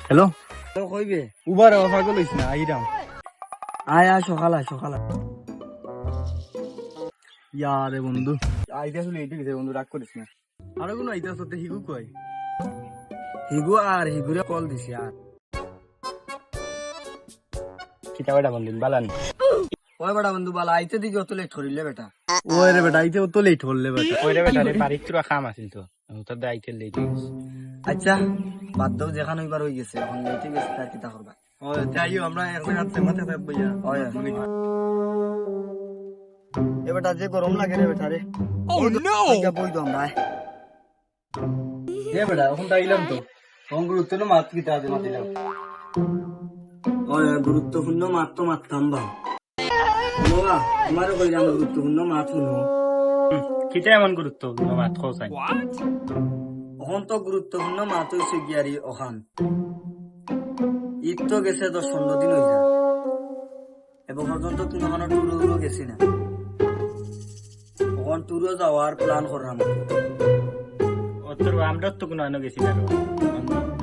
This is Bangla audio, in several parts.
হ্যালো কইবে উবার অফার করিস না আইরাম আয় আয় সকাল ইয়ারে বন্ধু আইতে আসলে এইটা গেছে বন্ধু রাগ করিস না আরো কোনো আইতে আসতে হিগু কই হিগুরে কল দিছি আর কিতাবাটা বন্ধু বালান ওই বেটা বন্ধু বালা আইতে দিকে অত লেট করিলে বেটা ওই রে বেটা আইতে তো লেট হলে বেটা ওই রে বেটা রে বাড়ির তোরা কাম আছিল তো তোর দায়িত্ব লেট আচ্ছা বাদ দাও যেখানে হইবার হয়ে গেছে এখন লেটে গেছে তার কিতা করবা ও যাইও আমরা এক জায়গাতে মাথা থাকবো ইয়া ওই এ বেটা যে গরম লাগে রে বেটা রে বই তো আমরা এ বেটা এখন তাইলাম তো কোন গুরুত্ব না মাত কিতা আছে মাতিলাম ওই গুরুত্বপূর্ণ মাত তো মারতাম বা বাবা আমারও কইলাম গুরুত্বপূর্ণ মাত শুনো কিটা এমন গুরুত্বপূর্ণ মাত খোসাই এখন তো গুরুত্বপূর্ণ মাত হইছে গিয়ারি ওখান ঈদ তো গেছে 10-15 দিন হয়ে যায় এবং পর্যন্ত কোনো টুরও গেছি না এখন টুরও যাওয়ার প্ল্যান করলাম তোর আমরা তো কোনো আনো গেছি না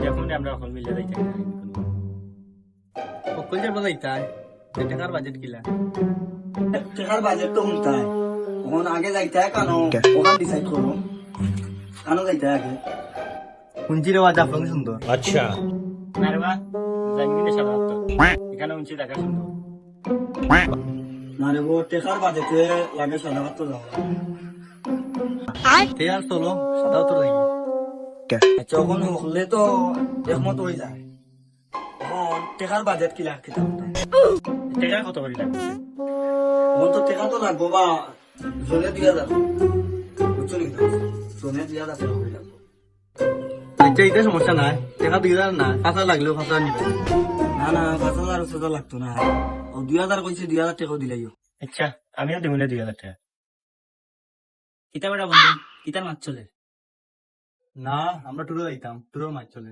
দেখুন আমরা সকল মিলে যাইতে সকল যে বাজাইতাই টাকার বাজেট গিলা টাকার বাজেট তো হুনতাই এখন আগে যাইতে কানো ওখান ডিসাইড করো কানো যাইতে আগে শুনছি রে বাজা আপনাকে সুন্দর আচ্ছা না রে বা জানি সাদা তো এখানে উঞ্চি দেখা সুন্দর না রে বো টাকার বাজেটে লাগে সাদা তো যাও তে আর চলো সাদাও তো যাই আচ্ছা এখন হলে তো একমত হয়ে যায় এখন টাকার বাজেট কি লাগতে টাকা কত করে লাগবে এখন তো টাকা তো লাগবো বা জনে 2000 বুঝছো নি জনে 2000 টাকা করে লাগবো আচ্ছা এটা সমস্যা নাই টাকা 2000 না কাঁচা লাগলেও কাঁচা নিবে না না 5000 লাগতো না ও 2000 কইছে 2000 টাকা দিলাইও আচ্ছা আমিও দেবো না 2000 টাকা কিতা বেটা বন্ধু কিতার মাছ চলে না আমরা টুরো যাইতাম টুরো মাছ চলে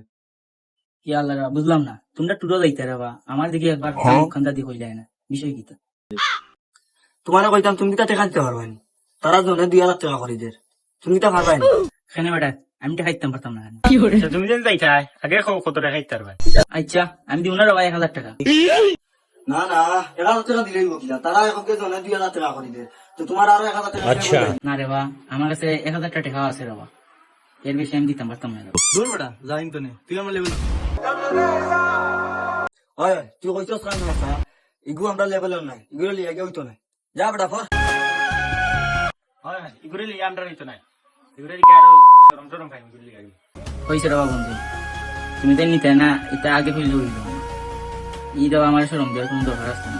কি আল্লাহ বুঝলাম না তোমরা টুরো যাইতে রে বা আমার দিকে একবার খান্দা দিয়ে কই যায় না বিষয় কিতা তোমার কইতাম তুমি কিতা টাকা দিতে পারবা তারা জনে 2000 টাকা করে দের তুমি কিতা পারবা না কেন বেটা আমি টাকা দিতে পারতাম না আচ্ছা তুমি যেন যাইতা আগে কত টাকা দিতে পারবা আচ্ছা আমি দিব না রে ভাই 1000 টাকা না না 1000 টাকা দিলেই কিনা তারা এককে জনে 2000 টাকা করে দের তো তোমার আরো 1000 টাকা আচ্ছা না রে বা আমার কাছে 1000 টাকা আছে রে বা এর বেশি আমি দিতাম পারতাম না দূর বেটা যাইন তো নে তুই আমার লেবে না ওই তুই কইছস কাম না ইগু আমরা লেভেলের নাই ইগুলো লিয়ে গেও তো নাই যা বেটা ফর হয় ইগুরে লিয়ে আমরা হইতো না ইগুরে লিয়ে আরো শরম শরম খাই ইগুরে লিয়ে কইছে রে বন্ধু তুমি তো নিতে না এটা আগে কইলে হইলো ই দাও আমার শরম দেওয়ার কোনো দরকার আছে না